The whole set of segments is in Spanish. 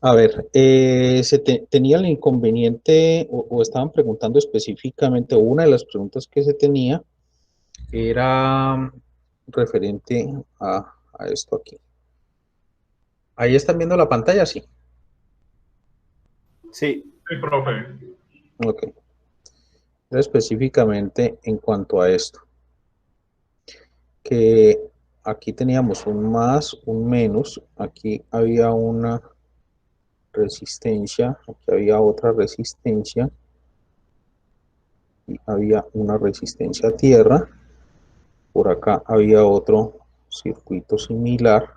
A ver, tenía el inconveniente o estaban preguntando específicamente, o una de las preguntas que se tenía era referente a esto aquí. Ahí están viendo la pantalla, sí. Sí, Sí, profe. Ok. Específicamente en cuanto a esto, que aquí teníamos un más, un menos, aquí había una resistencia, aquí había otra resistencia, y había una resistencia a tierra, por acá había otro circuito similar.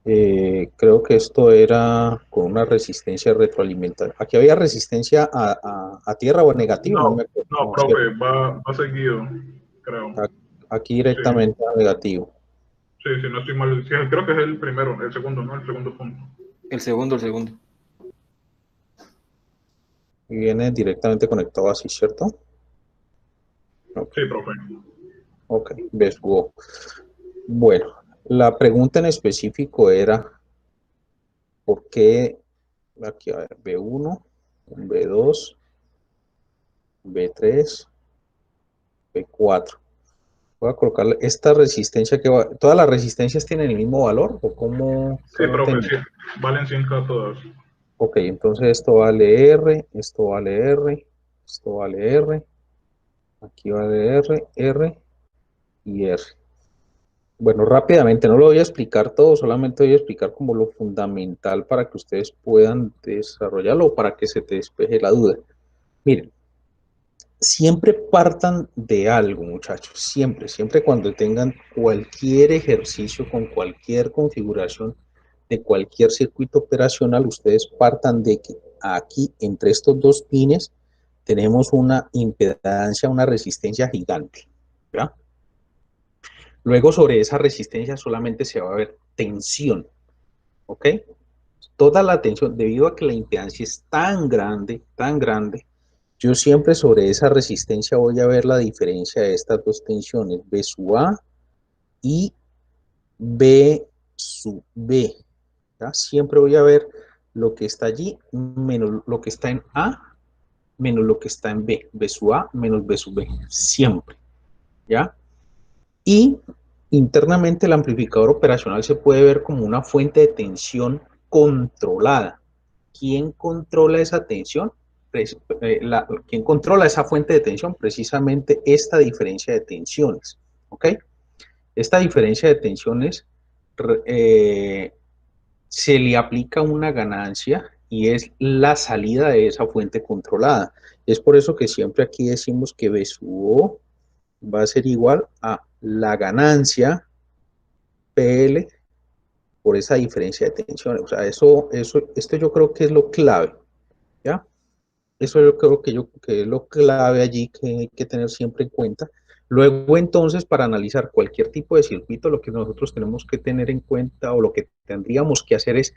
Creo que esto era con una resistencia retroalimentaria. Aquí había resistencia a tierra o a negativo, no me No, acuerdo, no, no, profe, ¿cierto? va seguido, creo. Aquí Sí, directamente a negativo. sí, sí, no estoy mal. Sí, creo que es el primero, el segundo, ¿no? El segundo punto. el segundo, el segundo. Y viene directamente conectado así, ¿cierto? Ok, Sí, profe. ok, ves, wow. Bueno, la pregunta en específico era, ¿por qué? Aquí, a ver, B1, B2, B3, B4. Voy a colocarle esta resistencia que va, ¿todas las resistencias tienen el mismo valor o Sí, cómo profe, tengo? sí. Valen 100K todas. Ok, entonces esto vale R, esto vale R, esto vale R, aquí vale R, R y R. Bueno, rápidamente, no lo voy a explicar todo, solamente voy a explicar como lo fundamental para que ustedes puedan desarrollarlo o para que se te despeje la duda. Miren, siempre partan de algo, muchachos, siempre, siempre cuando tengan cualquier ejercicio con cualquier configuración de cualquier circuito operacional, ustedes partan de que aquí, entre estos dos pines, tenemos una impedancia, una resistencia gigante, ¿ya? Luego sobre esa resistencia solamente se va a ver tensión, ¿ok? Toda la tensión, debido a que la impedancia es tan grande, yo siempre sobre esa resistencia voy a ver la diferencia de estas dos tensiones, B sub A y B sub B. ¿Ya? Siempre voy a ver lo que está allí menos lo que está en A menos lo que está en B. B sub A menos B sub B. Siempre. ¿Ya? Y internamente el amplificador operacional se puede ver como una fuente de tensión controlada. ¿Quién controla esa tensión? ¿Quién controla esa fuente de tensión? Precisamente esta diferencia de tensiones. ¿Ok? Esta diferencia de tensiones se le aplica una ganancia y es la salida de esa fuente controlada. Es por eso que siempre aquí decimos que B sub O va a ser igual a la ganancia PL por esa diferencia de tensiones. O sea, esto yo creo que es lo clave, ¿ya? Eso yo creo que es lo clave allí que hay que tener siempre en cuenta. Luego, entonces, para analizar cualquier tipo de circuito, lo que nosotros tenemos que tener en cuenta o lo que tendríamos que hacer es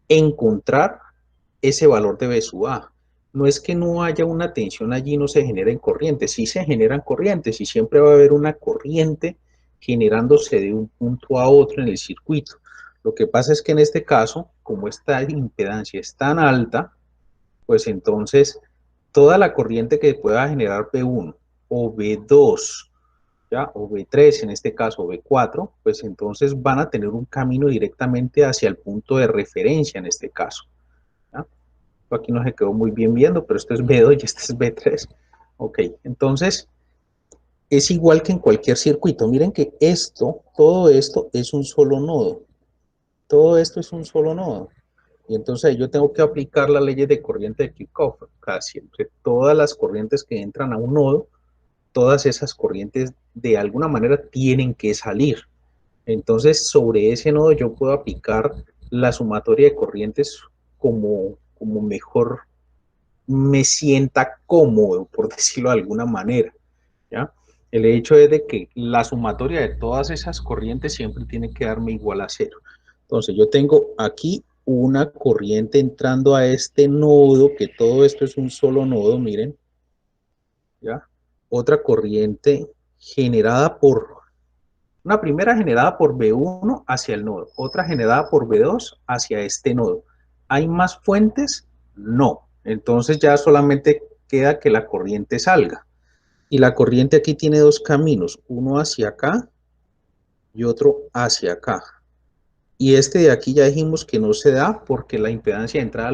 encontrar ese valor de B sub A. No es que no haya una tensión allí, no se generen corrientes, sí se generan corrientes y siempre va a haber una corriente generándose de un punto a otro en el circuito. Lo que pasa es que en este caso, como esta impedancia es tan alta, pues entonces toda la corriente que pueda generar B1 o B2, ¿ya? O B3 en este caso, o B4, pues entonces van a tener un camino directamente hacia el punto de referencia en este caso. ¿Ya? Aquí no se quedó muy bien viendo, pero esto es B2 y este es B3. Ok, entonces es igual que en cualquier circuito. Miren que todo esto es un solo nodo. Todo esto es un solo nodo. Y entonces yo tengo que aplicar las leyes de corriente de Kirchhoff. Cada siempre, todas las corrientes que entran a un nodo, todas esas corrientes de alguna manera tienen que salir. Entonces, sobre ese nodo yo puedo aplicar la sumatoria de corrientes como mejor me sienta cómodo, por decirlo de alguna manera, ¿ya? El hecho es de que la sumatoria de todas esas corrientes siempre tiene que darme igual a cero. Entonces, yo tengo aquí una corriente entrando a este nodo, que todo esto es un solo nodo, miren, ¿ya? Otra corriente generada por Una primera generada por B1 hacia el nodo, otra generada por B2 hacia este nodo. ¿Hay más fuentes? No. Entonces ya solamente queda que la corriente salga. Y la corriente aquí tiene dos caminos, uno hacia acá y otro hacia acá. Y este de aquí ya dijimos que no se da porque la impedancia de entrada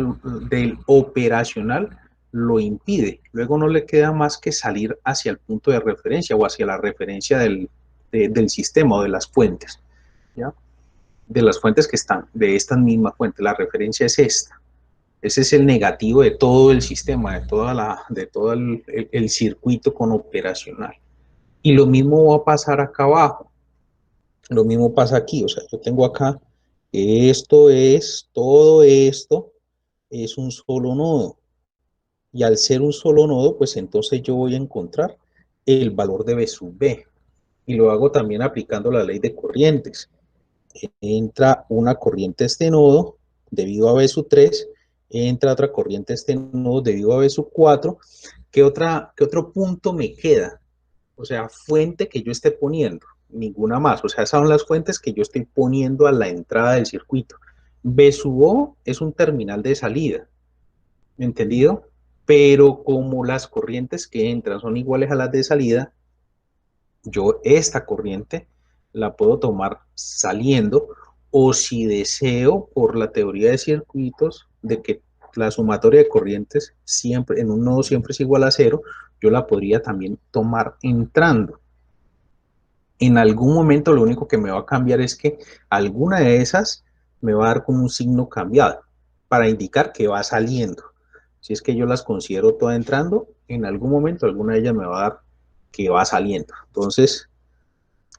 del operacional lo impide. Luego no le queda más que salir hacia el punto de referencia o hacia la referencia del sistema o de las fuentes, ¿ya? De las fuentes que están, de estas mismas fuentes. La referencia es esta. Ese es el negativo de todo el sistema, de todo el circuito con operacional. Y lo mismo va a pasar acá abajo. Lo mismo pasa aquí, o sea, yo tengo acá, todo esto es un solo nodo. Y al ser un solo nodo, pues entonces yo voy a encontrar el valor de B sub B. Y lo hago también aplicando la ley de corrientes. Entra una corriente a este nodo debido a B sub 3, entra otra corriente a este nodo debido a B sub 4. ¿Qué otro punto me queda? O sea, fuente que yo esté poniendo, ninguna más. O sea, esas son las fuentes que yo estoy poniendo a la entrada del circuito. B sub O es un terminal de salida, ¿entendido? Pero como las corrientes que entran son iguales a las de salida, yo esta corriente la puedo tomar saliendo, o si deseo, por la teoría de circuitos, de que la sumatoria de corrientes siempre, en un nodo siempre es igual a cero, yo la podría también tomar entrando. En algún momento lo único que me va a cambiar es que alguna de esas me va a dar con un signo cambiado para indicar que va saliendo. Si es que yo las considero todas entrando, en algún momento alguna de ellas me va a dar que va saliendo. Entonces,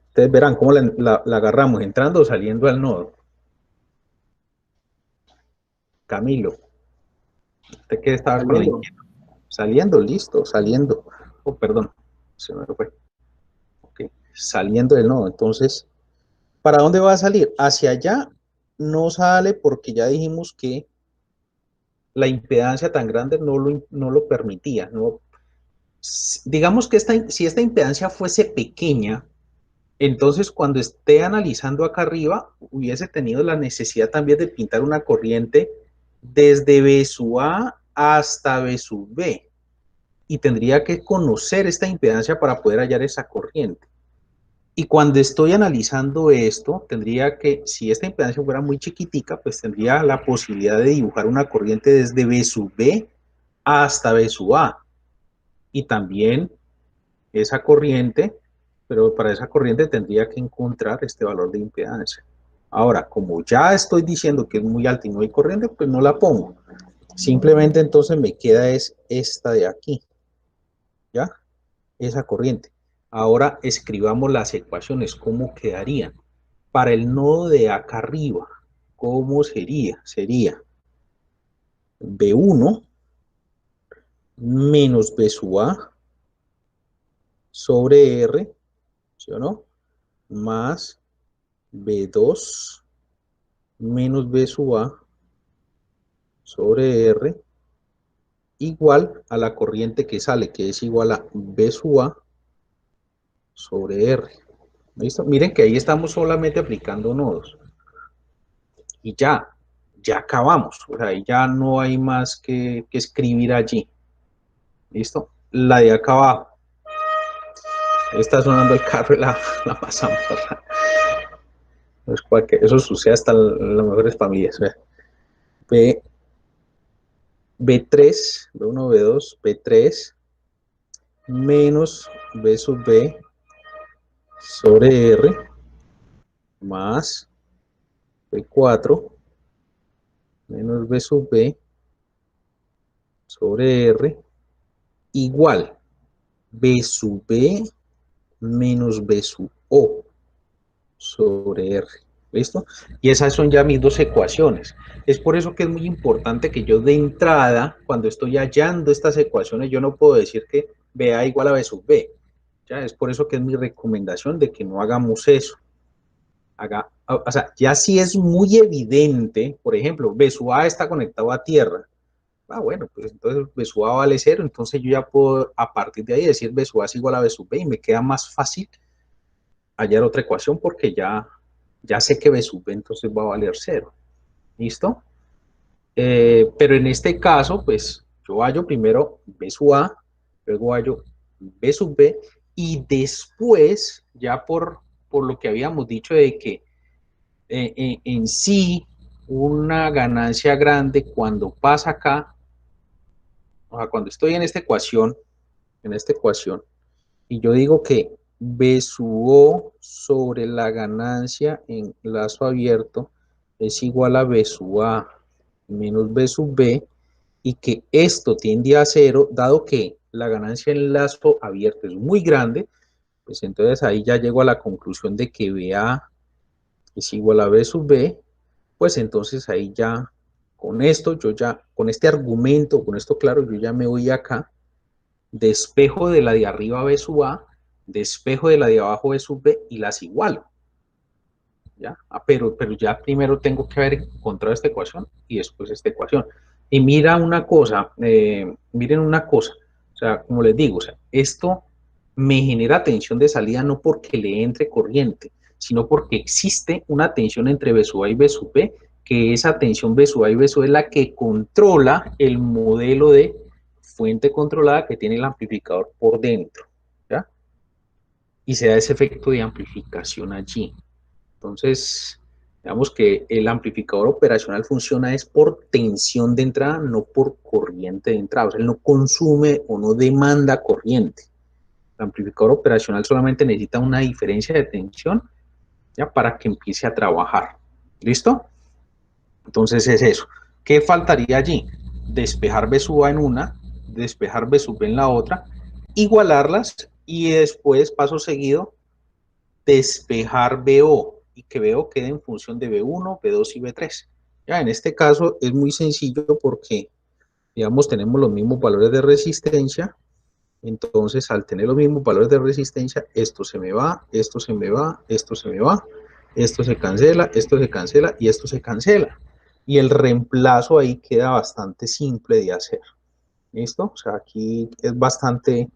ustedes verán cómo la agarramos, entrando o saliendo al nodo. Camilo, ¿usted qué estaba con la Saliendo. inquietud? Saliendo, listo, saliendo. Oh, perdón, se me fue. Okay. Saliendo del nodo. Entonces, ¿para dónde va a salir? Hacia allá no sale porque ya dijimos que la impedancia tan grande no lo permitía. No, digamos que si esta impedancia fuese pequeña, entonces cuando esté analizando acá arriba, hubiese tenido la necesidad también de pintar una corriente desde B sub A hasta B sub B. Y tendría que conocer esta impedancia para poder hallar esa corriente. Y cuando estoy analizando esto, tendría que, si esta impedancia fuera muy chiquitica, pues tendría la posibilidad de dibujar una corriente desde B sub B hasta B sub A. Y también esa corriente, pero para esa corriente tendría que encontrar este valor de impedancia. Ahora, como ya estoy diciendo que es muy alta y no hay corriente, pues no la pongo. Simplemente entonces me queda es esta de aquí, ¿ya? Esa corriente. Ahora escribamos las ecuaciones, ¿cómo quedarían? Para el nodo de acá arriba, ¿cómo sería? Sería B1 menos B sub A sobre R, ¿sí o no? Más B2 menos B sub A sobre R igual a la corriente que sale, que es igual a B sub A sobre R. ¿Listo? Miren que ahí estamos solamente aplicando nodos. Y ya acabamos. O sea, ahí ya no hay más que escribir allí. ¿Listo? La de acá abajo. Está sonando el carro y la pasamos. Eso sucede hasta en las mejores familias. B, B3, B1, B2, B3 menos B sub B sobre R más B4 menos B sub B sobre R igual B sub B menos B sub O sobre R. ¿Listo? Y esas son ya mis dos ecuaciones. Es por eso que es muy importante que yo de entrada, cuando estoy hallando estas ecuaciones, yo no puedo decir que BA igual a B sub B. Ya es por eso que es mi recomendación de que no hagamos eso. O sea, ya si es muy evidente, por ejemplo, B sub A está conectado a tierra. Ah, bueno, pues entonces B sub A vale 0, entonces yo ya puedo a partir de ahí decir B sub A es igual a B sub B y me queda más fácil hallar otra ecuación porque ya sé que B sub B entonces va a valer 0. ¿Listo? Pero en este caso, pues yo hallo primero B sub A, luego hallo B sub B, y después, ya por lo que habíamos dicho de que en sí una ganancia grande cuando pasa acá, o sea, cuando estoy en esta ecuación, y yo digo que B sub O sobre la ganancia en lazo abierto es igual a B sub A menos B sub B, y que esto tiende a cero, dado que la ganancia en lazo abierto es muy grande, pues entonces ahí ya llego a la conclusión de que BA es igual a B sub B, pues entonces ahí ya, con esto, con este argumento, con esto claro, yo ya me voy acá, despejo de la de arriba B sub A, despejo de la de abajo B sub B y las igualo. ¿Ya? Pero ya primero tengo que haber encontrado esta ecuación y después esta ecuación. Y mira una cosa, miren una cosa, o sea, como les digo, o sea, esto me genera tensión de salida no porque le entre corriente, sino porque existe una tensión entre B sub A y B sub B, que esa tensión B sub A y B sub B es la que controla el modelo de fuente controlada que tiene el amplificador por dentro, ¿ya? Y se da ese efecto de amplificación allí. Entonces, digamos que el amplificador operacional funciona es por tensión de entrada, no por corriente de entrada. O sea, él no consume o no demanda corriente. El amplificador operacional solamente necesita una diferencia de tensión, ya, para que empiece a trabajar. ¿Listo? Entonces es eso. ¿Qué faltaría allí? Despejar B sub A en una, despejar B sub B en la otra, igualarlas y después, paso seguido, despejar BO y que BO quede en función de B1, B2 y B3. Ya, en este caso es muy sencillo porque, digamos, tenemos los mismos valores de resistencia. Entonces, al tener los mismos valores de resistencia, esto se me va, esto se me va, esto se me va, esto se cancela y esto se cancela. Y el reemplazo ahí queda bastante simple de hacer. ¿Listo? O sea, aquí es bastante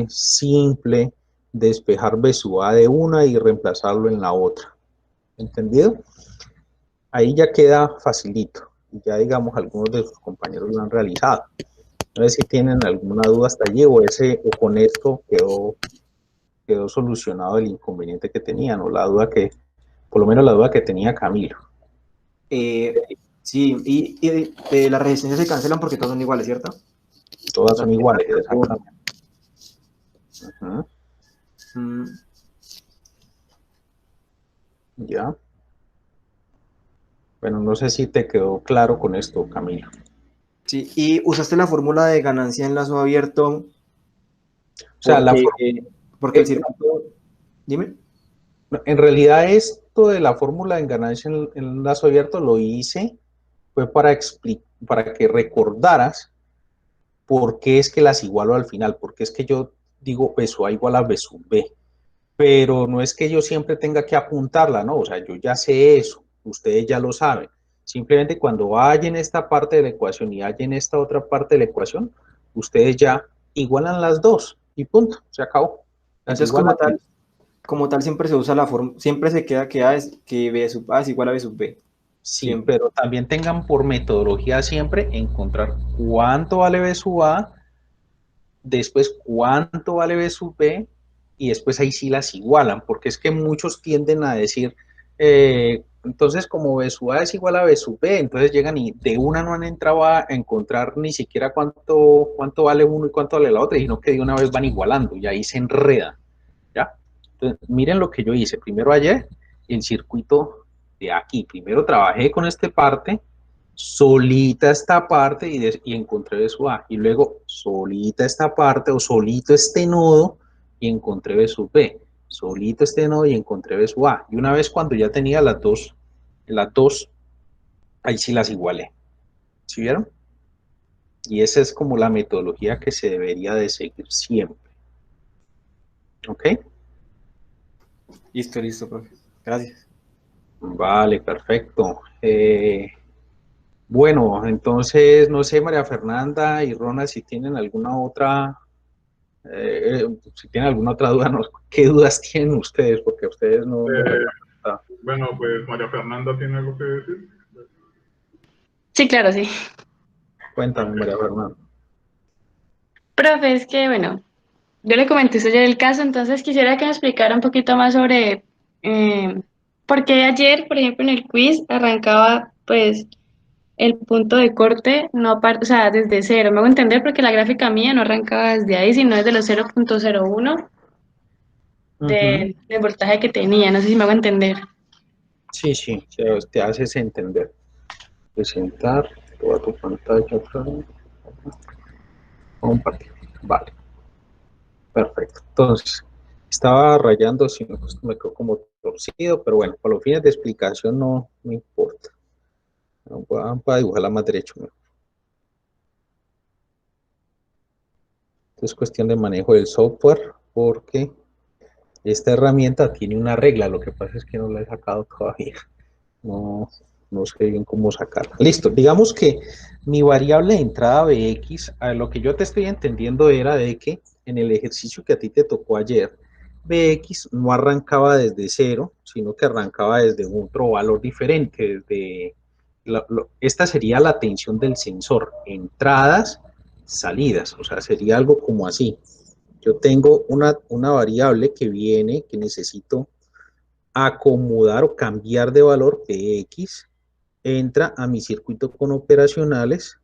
simple despejar B sub A de una y reemplazarlo en la otra. ¿Entendido? Ahí ya queda facilito. Y ya, digamos, algunos de sus compañeros lo han realizado. No sé si tienen alguna duda hasta allí o con esto quedó solucionado el inconveniente que tenían, o la duda por lo menos la duda que tenía Camilo. Sí, y las resistencias se cancelan porque todas son iguales, ¿cierto? Todas son iguales, exactamente. Ya. Bueno, no sé si te quedó claro con esto, Camilo. Sí, y usaste la fórmula de ganancia en lazo abierto. O sea, porque el circuito... Dime. En realidad esto de la fórmula de ganancia en lazo abierto lo hice fue para que recordaras por qué es que las igualo al final, porque es que yo digo B sub A igual a B sub B, pero no es que yo siempre tenga que apuntarla, ¿no? O sea, yo ya sé eso, ustedes ya lo saben. Simplemente cuando hallen esta parte de la ecuación y hallen esta otra parte de la ecuación, ustedes ya igualan las dos y punto, se acabó. Entonces, como tal, siempre se usa la fórmula, siempre se queda que B sub A es igual a B sub B. Sí, siempre. pero también tengan por metodología siempre encontrar cuánto vale B sub A, después cuánto vale B sub B, y después ahí sí las igualan, porque es que muchos tienden a decir, entonces como B sub A es igual a B sub B, entonces llegan y de una no han entrado a encontrar ni siquiera cuánto vale uno y cuánto vale la otra, sino que de una vez van igualando y ahí se enreda, ¿ya? Entonces, miren lo que yo hice. Primero ayer, el circuito de aquí. Primero trabajé con esta parte, solita esta parte y encontré B sub A. Y luego solita esta parte o solito este nodo y encontré B sub B. Solito este nodo y encontré B sub A. Y una vez cuando ya tenía las dos, ahí sí las igualé. ¿Sí vieron? Y esa es como la metodología que se debería de seguir siempre. ¿Ok? Listo, profe. Gracias. Vale, perfecto. Bueno, entonces, no sé, María Fernanda y Rona, si tienen alguna otra Si tienen alguna otra duda, no, ¿qué dudas tienen ustedes? Porque a ustedes no les ha preguntado. Bueno, pues María Fernanda tiene algo que decir. Sí, claro, sí. Cuéntame, María Fernanda. Profe, es que, bueno, yo le comenté eso ayer el caso, entonces quisiera que me explicara un poquito más sobre por qué ayer, por ejemplo, en el quiz arrancaba, pues, el punto de corte, no o sea, desde cero. Me hago entender porque la gráfica mía no arrancaba desde ahí, sino desde los 0,01 Ujú. del voltaje que tenía. No sé si me hago entender. Sí, sí, te haces entender. Presentar toda tu pantalla otra vez. Compartir. Vale, perfecto. Entonces, estaba rayando, si no, pues me quedó como torcido, pero bueno, para los fines de explicación no me importa. Voy a dibujarla más derecho. ¿No? Es cuestión de manejo del software, porque esta herramienta tiene una regla, lo que pasa es que no la he sacado todavía. No, no sé bien cómo sacarla. Listo, digamos que mi variable de entrada Bx, a lo que yo te estoy entendiendo era de que en el ejercicio que a ti te tocó ayer, Bx no arrancaba desde cero, sino que arrancaba desde otro valor diferente. Esta sería la tensión del sensor, entradas, salidas, o sea, sería algo como así. Yo tengo una variable que viene, que necesito acomodar o cambiar de valor Px, entra a mi circuito con operacionales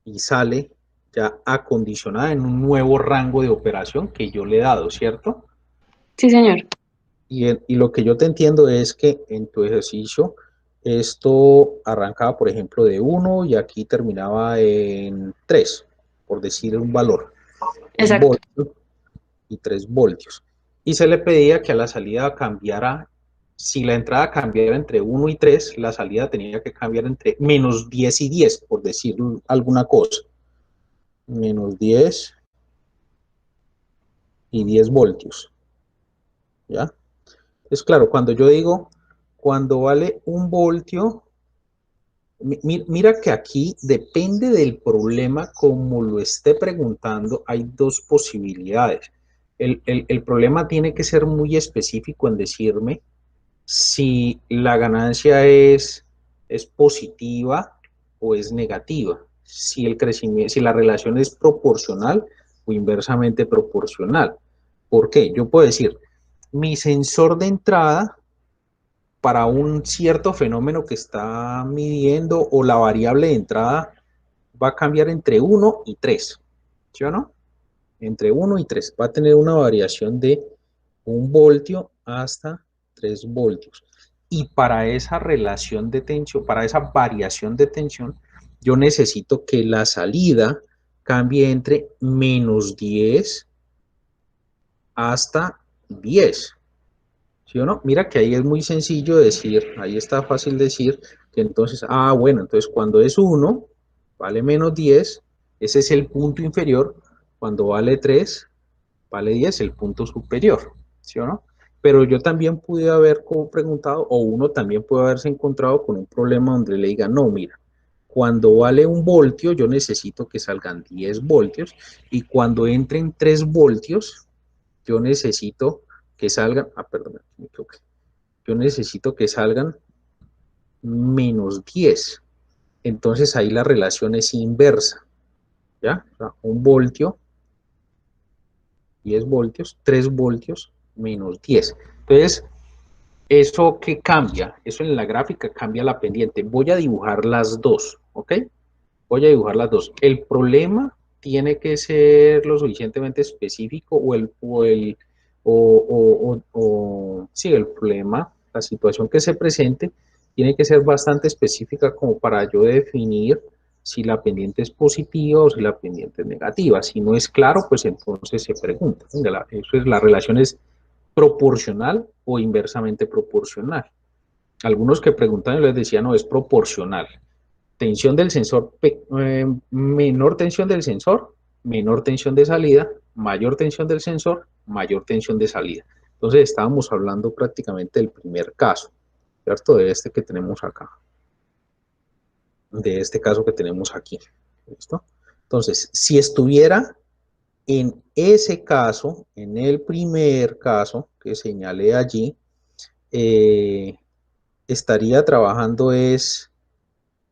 y sale ya acondicionada en un nuevo rango de operación que yo le he dado, ¿cierto? Sí, señor. Y lo que yo te entiendo es que en tu ejercicio esto arrancaba, por ejemplo, de 1 y aquí terminaba en 3, por decir un valor, en Exacto. voltios y 3 voltios. Y se le pedía que a la salida cambiara, si la entrada cambiara entre 1 y 3, la salida tenía que cambiar entre menos 10 y 10, por decir alguna cosa. Menos 10 y 10 voltios. ¿Ya? Es claro, cuando yo digo, cuando vale un voltio, mira que aquí depende del problema, como lo esté preguntando, hay dos posibilidades. El problema tiene que ser muy específico en decirme si la ganancia es positiva o es negativa, si el crecimiento, si la relación es proporcional o inversamente proporcional. ¿Por qué? Yo puedo decir, mi sensor de entrada para un cierto fenómeno que está midiendo o la variable de entrada va a cambiar entre 1 y 3, ¿sí o no? Entre 1 y 3 va a tener una variación de 1 voltio hasta 3 voltios. Y para esa relación de tensión, para esa variación de tensión, yo necesito que la salida cambie entre menos 10 hasta 10. ¿Sí o no? Mira que ahí es muy sencillo decir, ahí está fácil decir que entonces, bueno, entonces cuando es 1, vale menos 10, ese es el punto inferior, cuando vale 3, vale 10, el punto superior, ¿sí o no? Pero yo también pude haber como preguntado, o uno también puede haberse encontrado con un problema donde le diga, no, mira, cuando vale 1 voltio, yo necesito que salgan 10 voltios, y cuando entren 3 voltios, yo necesito que salgan, perdón, me equivoqué, yo necesito que salgan menos 10. Entonces ahí la relación es inversa, ¿ya? O sea, 1 voltio, 10 voltios, 3 voltios, menos 10. Entonces, ¿eso qué cambia? Eso en la gráfica cambia la pendiente. Voy a dibujar las dos, ¿ok? Voy a dibujar las dos. El problema tiene que ser lo suficientemente específico sí, el problema, la situación que se presente, tiene que ser bastante específica como para yo definir si la pendiente es positiva o si la pendiente es negativa. Si no es claro, pues entonces se pregunta. Eso es, la relación es proporcional o inversamente proporcional. Algunos que preguntan les decía, no, es proporcional. Tensión del sensor, menor tensión del sensor, menor tensión de salida, mayor tensión del sensor, mayor tensión de salida. Entonces estábamos hablando prácticamente del primer caso, ¿cierto? De este que tenemos acá, de este caso que tenemos aquí, ¿listo? Entonces, si estuviera en ese caso, en el primer caso que señalé allí, estaría trabajando es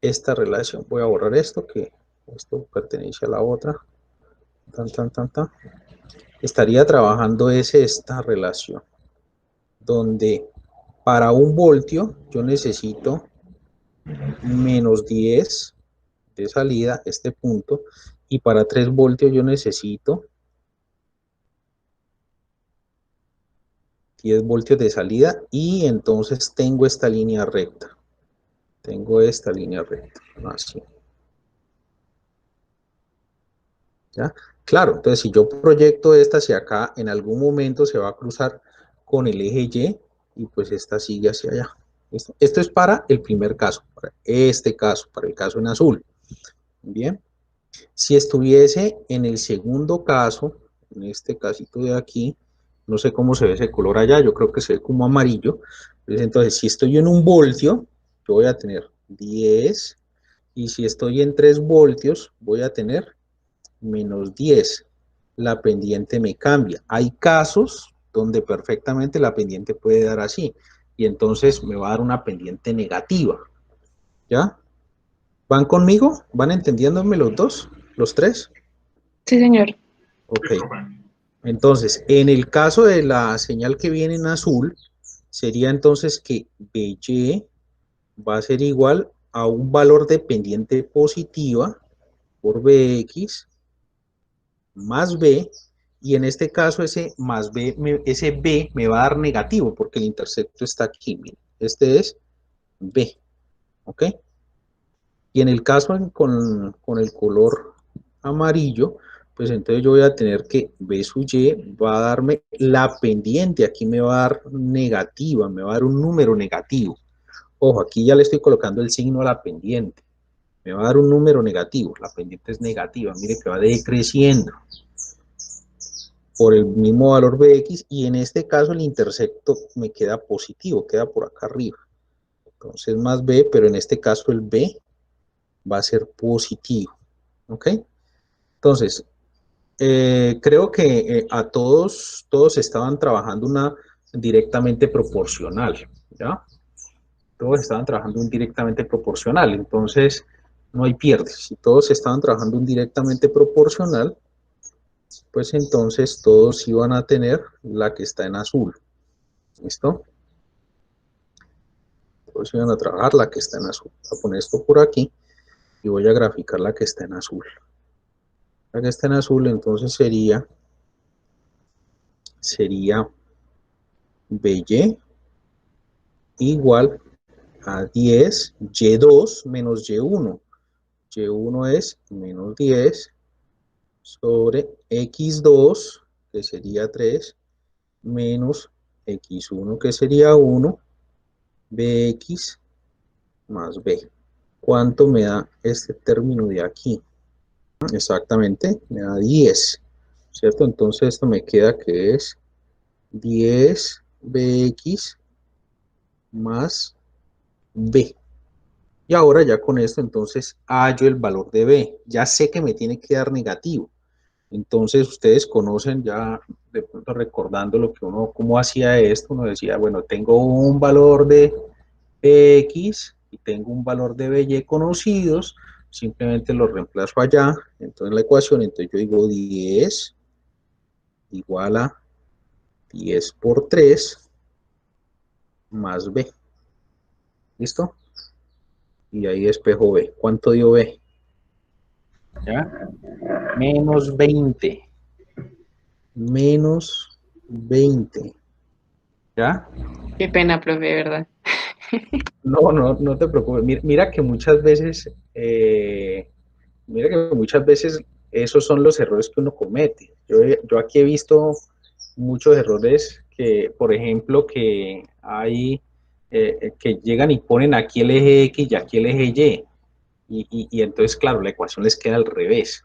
esta relación. Voy a borrar esto, que esto pertenece a la otra. Estaría trabajando es esta relación, donde para 1 voltio yo necesito menos 10 de salida, este punto, y para 3 voltios yo necesito 10 voltios de salida, y entonces tengo esta línea recta. Así. ¿Ya? Claro, entonces si yo proyecto esta hacia acá, en algún momento se va a cruzar con el eje Y, y pues esta sigue hacia allá. ¿Listo? Esto es para el primer caso, para este caso, para el caso en azul. Bien. Si estuviese en el segundo caso, en este casito de aquí, no sé cómo se ve ese color allá, yo creo que se ve como amarillo. Entonces, si estoy en 1 voltio, yo voy a tener 10, y si estoy en 3 voltios, voy a tener menos 10. La pendiente me cambia. Hay casos donde perfectamente la pendiente puede dar así, y entonces me va a dar una pendiente negativa. ¿Ya? ¿Van conmigo? ¿Van entendiéndome los dos? ¿Los tres? Sí, señor. Ok. Sí, profe. Entonces, en el caso de la señal que viene en azul, sería entonces que BY va a ser igual a un valor de pendiente positiva por BX más B, y en este caso ese más B, ese B me va a dar negativo porque el intercepto está aquí. Miren, este es B, ¿ok? Y en el caso con el color amarillo, pues entonces yo voy a tener que B sub Y va a darme la pendiente, aquí me va a dar negativa, me va a dar un número negativo. Ojo, aquí ya le estoy colocando el signo a la pendiente. Me va a dar un número negativo, la pendiente es negativa, mire que va decreciendo por el mismo valor Bx, y en este caso el intercepto me queda positivo, queda por acá arriba. Entonces más B, pero en este caso el B va a ser positivo. ¿Ok? Entonces, creo que a todos estaban trabajando una directamente proporcional, ¿ya? Todos estaban trabajando un directamente proporcional, entonces no hay pierde. Si todos estaban trabajando un directamente proporcional, pues entonces todos iban a tener la que está en azul. ¿Listo? Todos iban a trabajar la que está en azul. Voy a poner esto por aquí y voy a graficar la que está en azul. La que está en azul entonces sería BY igual a 10 Y2 menos Y1. Y1 es menos 10 sobre X2, que sería 3, menos X1, que sería 1, BX más B. ¿Cuánto me da este término de aquí? Exactamente, me da 10, ¿cierto? Entonces esto me queda que es 10 BX más B. Y ahora ya con esto entonces hallo el valor de B. Ya sé que me tiene que dar negativo. Entonces ustedes conocen ya, de pronto recordando lo que uno, cómo hacía esto, uno decía, bueno, tengo un valor de Bx y tengo un valor de By conocidos, simplemente lo reemplazo allá, entonces en la ecuación, entonces yo digo 10 igual a 10 por 3 más B. ¿Listo? Y ahí despejo B. ¿Cuánto dio B? ¿Ya? Menos 20. Menos 20. ¿Ya? Qué pena, profe, ¿verdad? No te preocupes. Mira que muchas veces, esos son los errores que uno comete. Yo aquí he visto muchos errores que, por ejemplo, que hay que llegan y ponen aquí el eje X y aquí el eje Y. Y entonces, claro, la ecuación les queda al revés.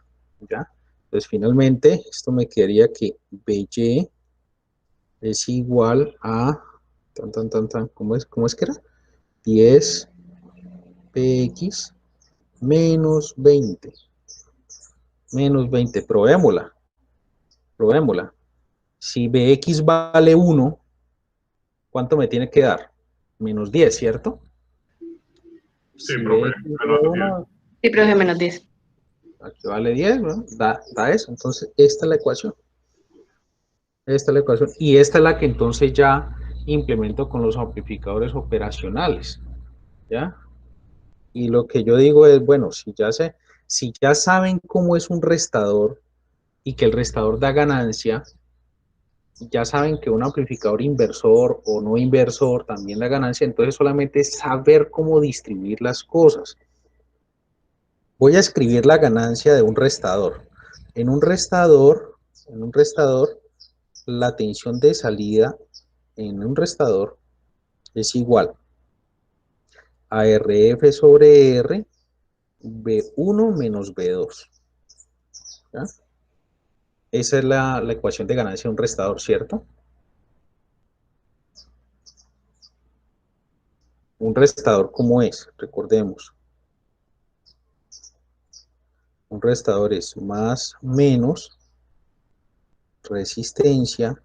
¿Ya? Entonces, finalmente, esto me quedaría que BY es igual a, ¿cómo es que era? 10 px menos 20. Menos 20, probémosla. Probémosla. Si Bx vale 1, ¿cuánto me tiene que dar? Menos 10, ¿cierto? Sí, Si profe, Bx menos vale 10. 1, Sí, profe, -10. aquí vale 10, ¿no? Da eso. Entonces, esta es la ecuación. Esta es la ecuación. Y esta es la que entonces ya implemento con los amplificadores operacionales. ¿Ya? Y lo que yo digo es, bueno, si ya saben cómo es un restador y que el restador da ganancia, ya saben que un amplificador inversor o no inversor también da ganancia, entonces solamente es saber cómo distribuir las cosas. Voy a escribir la ganancia de un restador. En un restador, la tensión de salida en un restador es igual a RF sobre R, B1 menos B2. ¿Ya? Esa es la ecuación de ganancia de un restador, ¿cierto? Un restador, ¿cómo es? Recordemos. Un restador es más menos resistencia,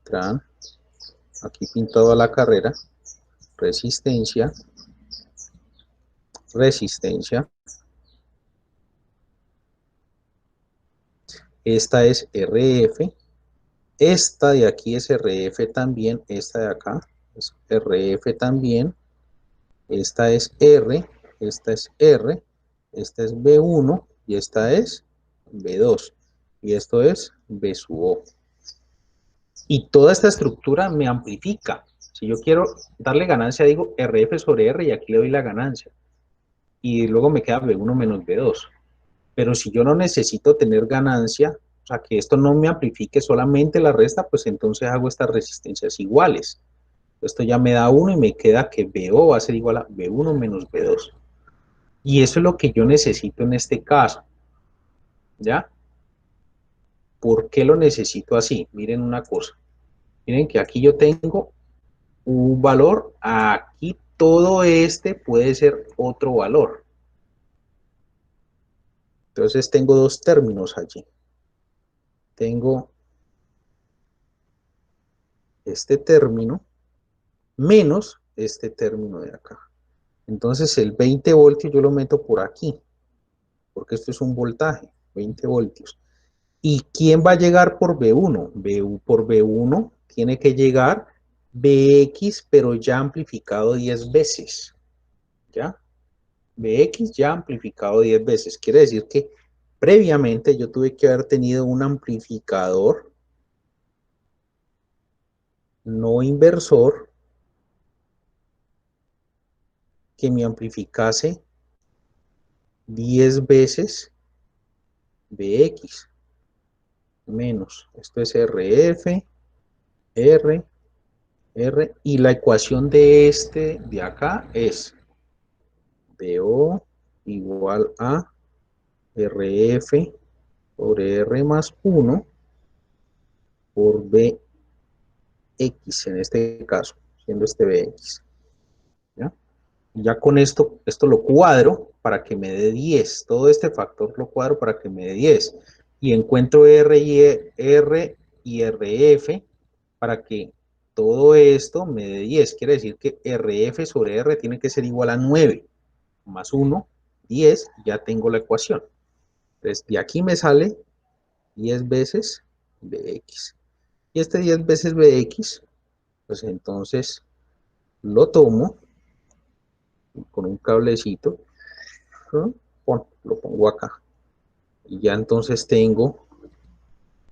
tran, aquí pintado a la carrera, resistencia, esta es RF, esta de aquí es RF también, esta de acá es RF también, esta es R, esta es R, esta es B1 y esta es B2 y esto es B sub O. Y toda esta estructura me amplifica. Si yo quiero darle ganancia, digo RF sobre R y aquí le doy la ganancia. Y luego me queda B1 menos B2. Pero si yo no necesito tener ganancia, o sea, que esto no me amplifique solamente la resta, pues entonces hago estas resistencias iguales. Esto ya me da 1 y me queda que BO va a ser igual a B1 menos B2. Y eso es lo que yo necesito en este caso. ¿Ya? ¿Por qué lo necesito así? Miren una cosa. Miren que aquí yo tengo un valor, aquí todo este puede ser otro valor. Entonces tengo dos términos allí. Tengo este término menos este término de acá. Entonces el 20 voltios yo lo meto por aquí, porque esto es un voltaje, 20 voltios. ¿Y quién va a llegar por B1? Por B1 tiene que llegar Bx, pero ya amplificado 10 veces. ¿Ya? Bx ya amplificado 10 veces. Quiere decir que previamente yo tuve que haber tenido un amplificador no inversor que me amplificase 10 veces Bx menos. Esto es RF, R, R. Y la ecuación de este de acá es BO igual a RF sobre R más 1 por BX en este caso, siendo este BX. ¿Ya? Ya con esto lo cuadro para que me dé 10. Todo este factor lo cuadro para que me dé 10. Y encuentro R y RF para que todo esto me dé 10. Quiere decir que RF sobre R tiene que ser igual a 9 más 1, 10. Ya tengo la ecuación. Entonces, de aquí me sale 10 veces Bx. Y este 10 veces Bx, pues entonces lo tomo con un cablecito, ¿no? Lo pongo acá. Y ya entonces tengo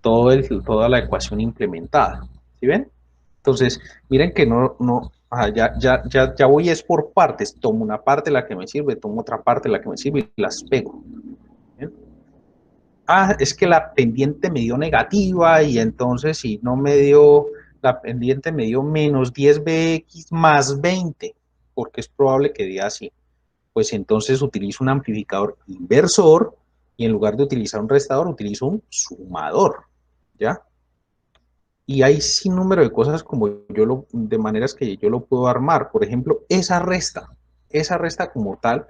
toda la ecuación implementada. ¿Sí ven? Entonces, miren que ya voy es por partes. Tomo una parte la que me sirve, tomo otra parte la que me sirve y las pego. ¿Bien? Ah, es que la pendiente me dio negativa y entonces si no me dio, la pendiente me dio menos 10 Bx más 20, porque es probable que dé así. Pues entonces utilizo un amplificador inversor y en lugar de utilizar un restador, utilizo un sumador, ¿ya? Y hay sin número de cosas de maneras que yo lo puedo armar. Por ejemplo, esa resta como tal,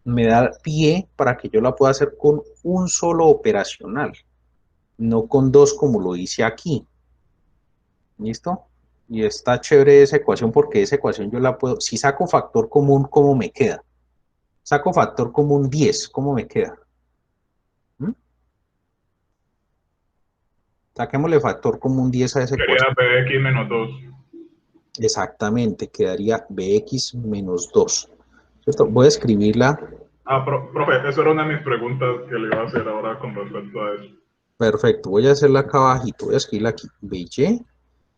me da pie para que yo la pueda hacer con un solo operacional, no con dos como lo hice aquí. ¿Listo? Y está chévere esa ecuación porque esa ecuación yo la puedo, si saco factor común, ¿cómo me queda? Saco factor común 10, ¿cómo me queda? ¿Mm? Saquémosle factor común 10 a esa ecuación. Sería bx menos 2. Exactamente, quedaría bx menos 2. ¿Cierto? Voy a escribirla. Profe, esa era una de mis preguntas que le iba a hacer ahora con respecto a eso. Perfecto, voy a hacerla acá abajito, voy a escribirla aquí, by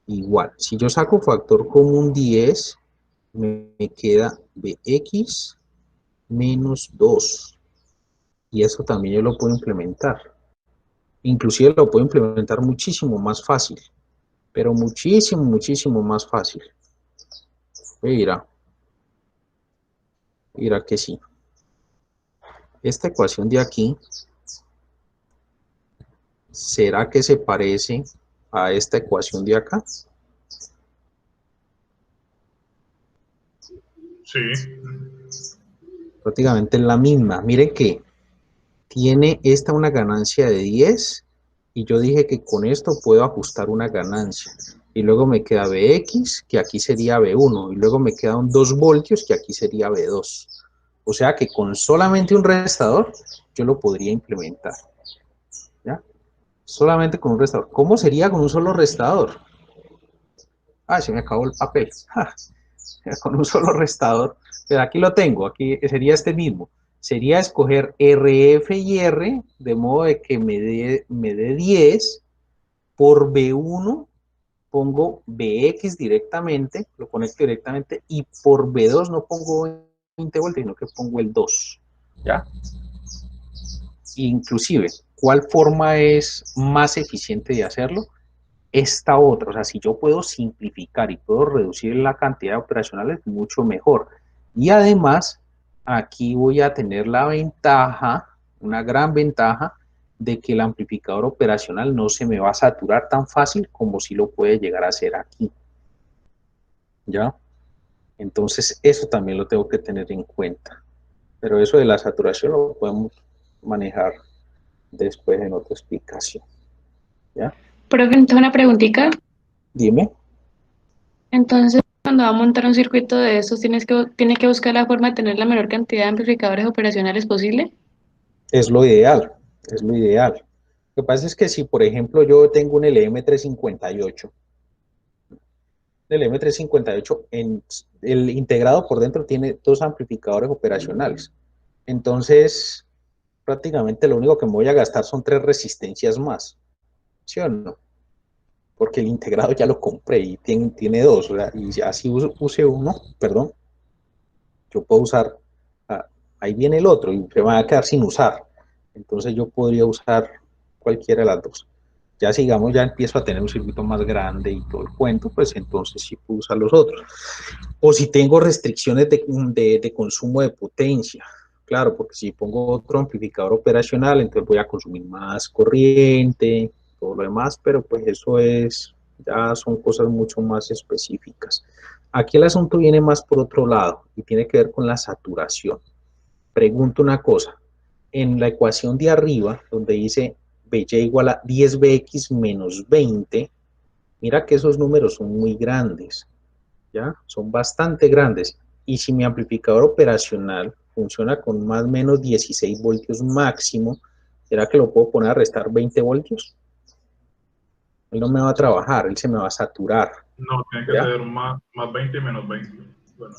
igual. Si yo saco factor común 10, me queda bx menos 2. Y eso también yo lo puedo implementar. Inclusive lo puedo implementar muchísimo más fácil, pero muchísimo, muchísimo más fácil. Mira que sí. Esta ecuación de aquí, ¿será que se parece a esta ecuación de acá? Sí. Prácticamente es la misma. Miren que tiene esta una ganancia de 10 y yo dije que con esto puedo ajustar una ganancia. Y luego me queda Bx, que aquí sería B1, y luego me quedan 2 voltios, que aquí sería B2. O sea que con solamente un restador yo lo podría implementar. ¿Ya? Solamente con un restador. ¿Cómo sería con un solo restador? Ah, se me acabó el papel. Con un solo restador. Pero aquí lo tengo, aquí sería este mismo. Sería escoger RF y R, de modo de que me dé 10 por B1, pongo BX directamente, lo conecto directamente, y por B2 no pongo 20 voltios, sino que pongo el 2. ¿Ya? Inclusive, ¿cuál forma es más eficiente de hacerlo? Esta otra, o sea, si yo puedo simplificar y puedo reducir la cantidad de operacionales, mucho mejor. Y además, aquí voy a tener la ventaja, una gran ventaja, de que el amplificador operacional no se me va a saturar tan fácil como si lo puede llegar a hacer aquí. ¿Ya? Entonces, eso también lo tengo que tener en cuenta. Pero eso de la saturación lo podemos manejar después en otra explicación. ¿Ya? Profe, entonces una preguntita. Dime. Entonces, cuando va a montar un circuito de estos, tiene que buscar la forma de tener la menor cantidad de amplificadores operacionales posible. Es lo ideal, es lo ideal. Lo que pasa es que si, por ejemplo, yo tengo un LM358, el LM358 el integrado por dentro tiene 2 amplificadores operacionales. Entonces, prácticamente lo único que me voy a gastar son 3 resistencias más. ¿Sí o no? Porque el integrado ya lo compré y tiene 2. O sea, y así use uno, perdón, yo puedo usar, ahí viene el otro y se va a quedar sin usar. Entonces yo podría usar cualquiera de las dos. Ya sigamos, ya empiezo a tener un circuito más grande y todo el cuento, pues entonces sí puedo usar los otros. O si tengo restricciones de consumo de potencia, claro, porque si pongo otro amplificador operacional, entonces voy a consumir más corriente, todo lo demás, pero pues eso ya son cosas mucho más específicas. Aquí el asunto viene más por otro lado y tiene que ver con la saturación. Pregunto una cosa, en la ecuación de arriba, donde dice By igual a 10Bx menos 20, mira que esos números son muy grandes, ¿ya? Son bastante grandes. Y si mi amplificador operacional funciona con más o menos 16 voltios máximo, ¿será que lo puedo poner a restar 20 voltios? Él no me va a trabajar, él se me va a saturar. No, tiene que ¿ya? ser más 20 y menos 20. Bueno.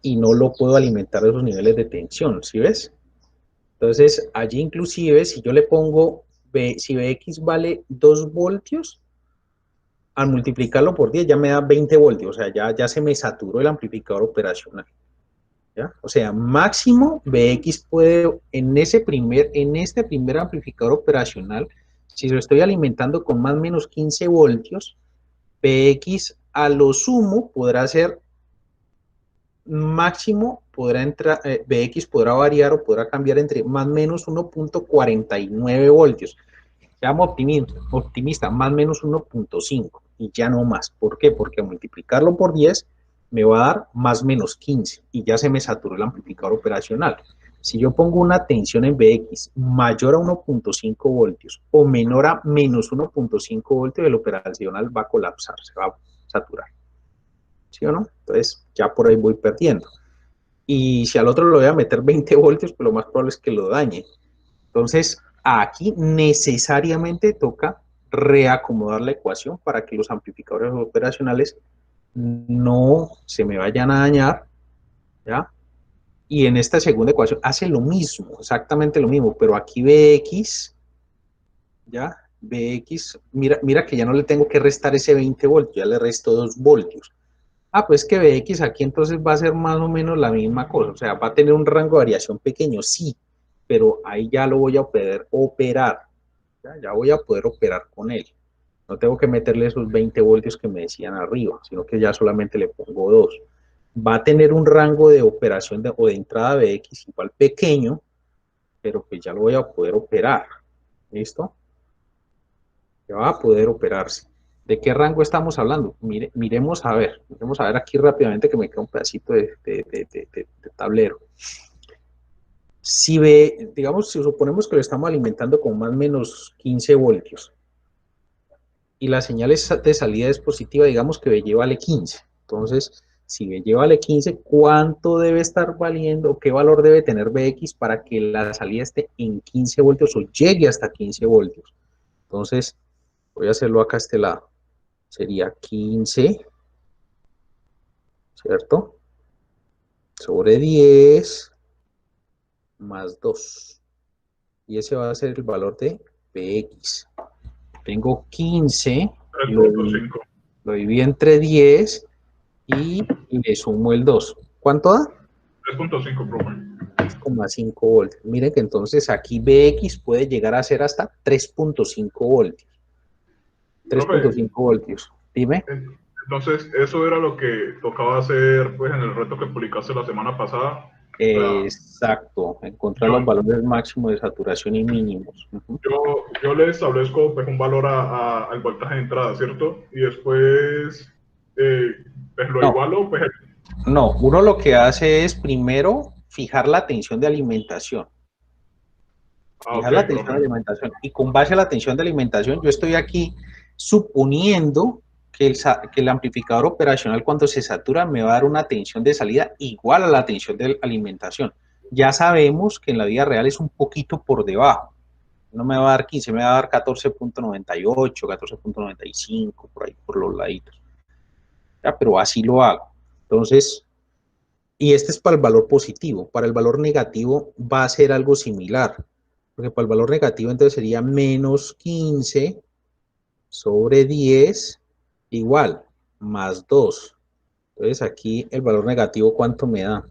Y no lo puedo alimentar a esos niveles de tensión, ¿sí ves? Entonces, allí inclusive, si yo le pongo, si Bx vale 2 voltios, al multiplicarlo por 10 ya me da 20 voltios, o sea, ya se me saturó el amplificador operacional. ¿Ya? O sea, máximo Bx puede, en este primer amplificador operacional, si lo estoy alimentando con más o menos 15 voltios, Bx a lo sumo podrá ser máximo, podrá entrar, Bx podrá variar o podrá cambiar entre más o menos 1.49 voltios. Seamos optimista, más o menos 1.5 y ya no más. ¿Por qué? Porque al multiplicarlo por 10 me va a dar más menos 15 y ya se me saturó el amplificador operacional. Si yo pongo una tensión en Vx mayor a 1.5 voltios o menor a menos 1.5 voltios, el operacional va a colapsar, se va a saturar. ¿Sí o no? Entonces ya por ahí voy perdiendo. Y si al otro le voy a meter 20 voltios, pues lo más probable es que lo dañe. Entonces aquí necesariamente toca reacomodar la ecuación para que los amplificadores operacionales no se me vayan a dañar, ¿ya? Y en esta segunda ecuación hace lo mismo, exactamente lo mismo, pero aquí Bx, ¿ya? Bx, mira que ya no le tengo que restar ese 20 voltios, ya le resto 2 voltios. Ah, pues que Bx aquí entonces va a ser más o menos la misma cosa, o sea, va a tener un rango de variación pequeño, sí, pero ahí ya lo voy a poder operar, ya voy a poder operar con él. No tengo que meterle esos 20 voltios que me decían arriba, sino que ya solamente le pongo 2. Va a tener un rango de operación o de entrada Bx igual pequeño, pero pues ya lo voy a poder operar. ¿Listo? Ya va a poder operarse. ¿De qué rango estamos hablando? Miremos a ver aquí rápidamente que me queda un pedacito de tablero. Si ve, digamos, si suponemos que lo estamos alimentando con más o menos 15 voltios y la señal de salida es positiva, digamos que BY vale 15. Entonces, si BY vale 15, ¿cuánto debe estar valiendo o qué valor debe tener Bx para que la salida esté en 15 voltios o llegue hasta 15 voltios? Entonces, voy a hacerlo acá a este lado. Sería 15, ¿cierto? Sobre 10 más 2. Y ese va a ser el valor de Bx. Tengo 15, lo 3.5. dividí entre 10 y le sumo el 2. ¿Cuánto da? 3.5, profe. 3,5 voltios. Miren que entonces aquí Bx puede llegar a ser hasta 3.5 voltios. 3.5 voltios. Dime. Entonces, eso era lo que tocaba hacer pues, en el reto que publicaste la semana pasada. Exacto, encontrar los valores máximos de saturación y mínimos. Yo le establezco pues, un valor al voltaje de entrada, ¿cierto? Y después pues, lo igualo. Pues, no, uno lo que hace es primero fijar la tensión de alimentación. Fijar la tensión de alimentación. Y con base a la tensión de alimentación, yo estoy aquí suponiendo que el amplificador operacional cuando se satura me va a dar una tensión de salida igual a la tensión de alimentación. Ya sabemos que en la vida real es un poquito por debajo. No me va a dar 15, me va a dar 14.98, 14.95, por ahí, por los laditos. Ya, pero así lo hago. Entonces, y este es para el valor positivo. Para el valor negativo va a ser algo similar. Porque para el valor negativo entonces sería menos 15 sobre 10 igual, más 2. Entonces aquí el valor negativo, ¿cuánto me da?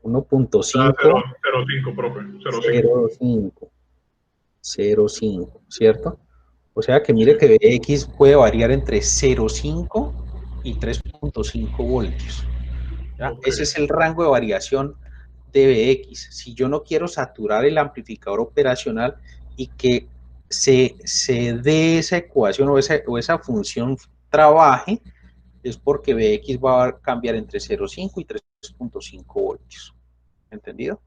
1.5. 0.5, profe. 0.5. 0.5, ¿cierto? O sea que mire que Bx puede variar entre 0.5 y 3.5 voltios. ¿Ya? Okay. Ese es el rango de variación de Bx. Si yo no quiero saturar el amplificador operacional y que se dé esa ecuación o esa función trabaje, es porque Bx va a cambiar entre 0.5 y 3.5 voltios. ¿Entendido?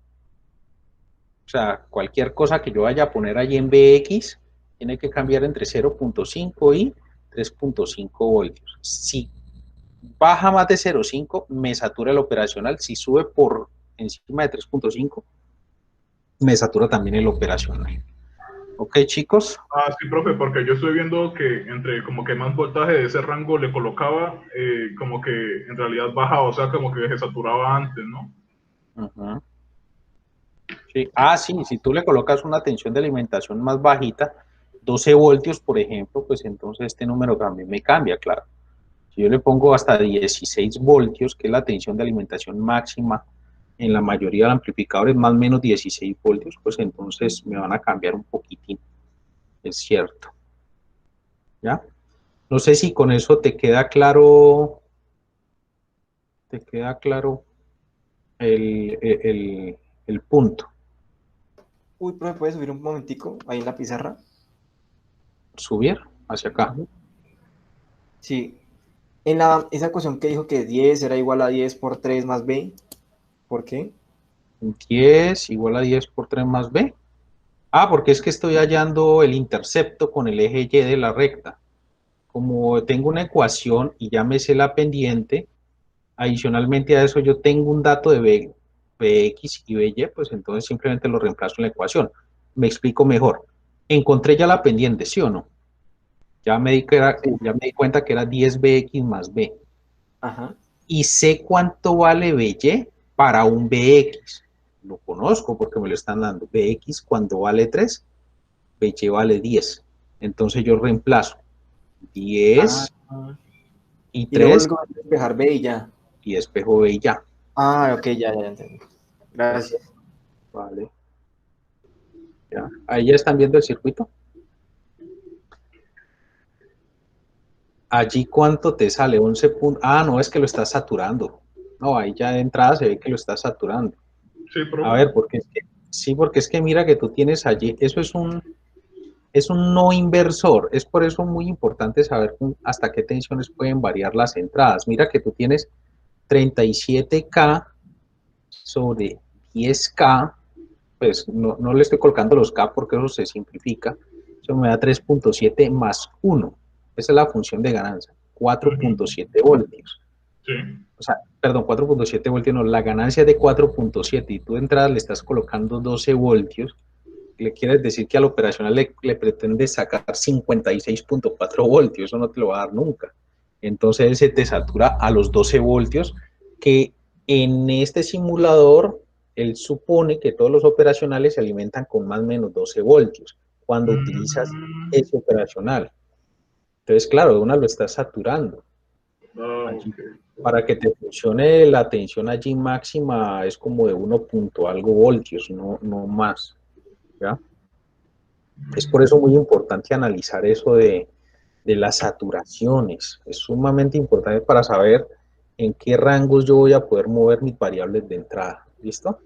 O sea, cualquier cosa que yo vaya a poner allí en Bx tiene que cambiar entre 0.5 y 3.5 voltios. Si baja más de 0.5, me satura el operacional. Si sube por encima de 3.5, me satura también el operacional. ¿Ok, chicos? Sí, profe, porque yo estoy viendo que entre como que más voltaje de ese rango le colocaba, como que en realidad bajaba, o sea, como que se saturaba antes, ¿no? Uh-huh. Sí. Sí, si tú le colocas una tensión de alimentación más bajita, 12 voltios, por ejemplo, pues entonces este número también me cambia, claro. Si yo le pongo hasta 16 voltios, que es la tensión de alimentación máxima en la mayoría de amplificadores, más o menos 16 voltios, pues entonces me van a cambiar un poquitín, es cierto. ¿Ya? No sé si con eso te queda claro el punto. Uy, profe, ¿puede subir un momentico ahí en la pizarra? subir hacia acá. Sí. Esa ecuación que dijo que 10 era igual a 10 por 3 más b, ¿por qué? 10 igual a 10 por 3 más b. Ah, porque es que estoy hallando el intercepto con el eje Y de la recta. Como tengo una ecuación y ya me sé la pendiente, adicionalmente a eso yo tengo un dato de Bx y By, pues entonces simplemente lo reemplazo en la ecuación. Me explico mejor. Encontré ya la pendiente, ¿sí o no? Ya me di cuenta que era 10Bx más B. Ajá. Y sé cuánto vale By para un Bx. Lo conozco porque me lo están dando. Bx cuando vale 3, By vale 10. Entonces yo reemplazo 10 y Y luego 3 luego despejar b y ya. y despejo B y ya. Ah, ok, ya entendí. Gracias. Vale. Ya. Ahí ya están viendo el circuito. Allí cuánto te sale, 11 puntos. Ah, no, es que lo estás saturando. No, ahí ya de entrada se ve que lo estás saturando. Sí, A profe. ver, porque es que, sí, porque es que mira que tú tienes allí, eso es un no inversor. Es por eso muy importante saber hasta qué tensiones pueden variar las entradas. Mira que tú tienes 37K sobre 10K, pues no le estoy colocando los K porque eso se simplifica. Eso me da 3.7 más 1. Esa es la función de ganancia, 4.7 voltios. Sí. O sea, perdón, 4.7 voltios, no, la ganancia es de 4.7 y tú de entrada le estás colocando 12 voltios, le quieres decir que al operacional le pretendes sacar 56.4 voltios, eso no te lo va a dar nunca. Entonces se te satura a los 12 voltios, que en este simulador él supone que todos los operacionales se alimentan con más o menos 12 voltios cuando utilizas ese operacional. Entonces, claro, de una lo estás saturando. Allí, Ok. para que te funcione la tensión allí máxima es como de 1 punto algo voltios, no más. ¿Ya? Es por eso muy importante analizar eso de las saturaciones. Es sumamente importante para saber en qué rangos yo voy a poder mover mis variables de entrada. ¿Listo?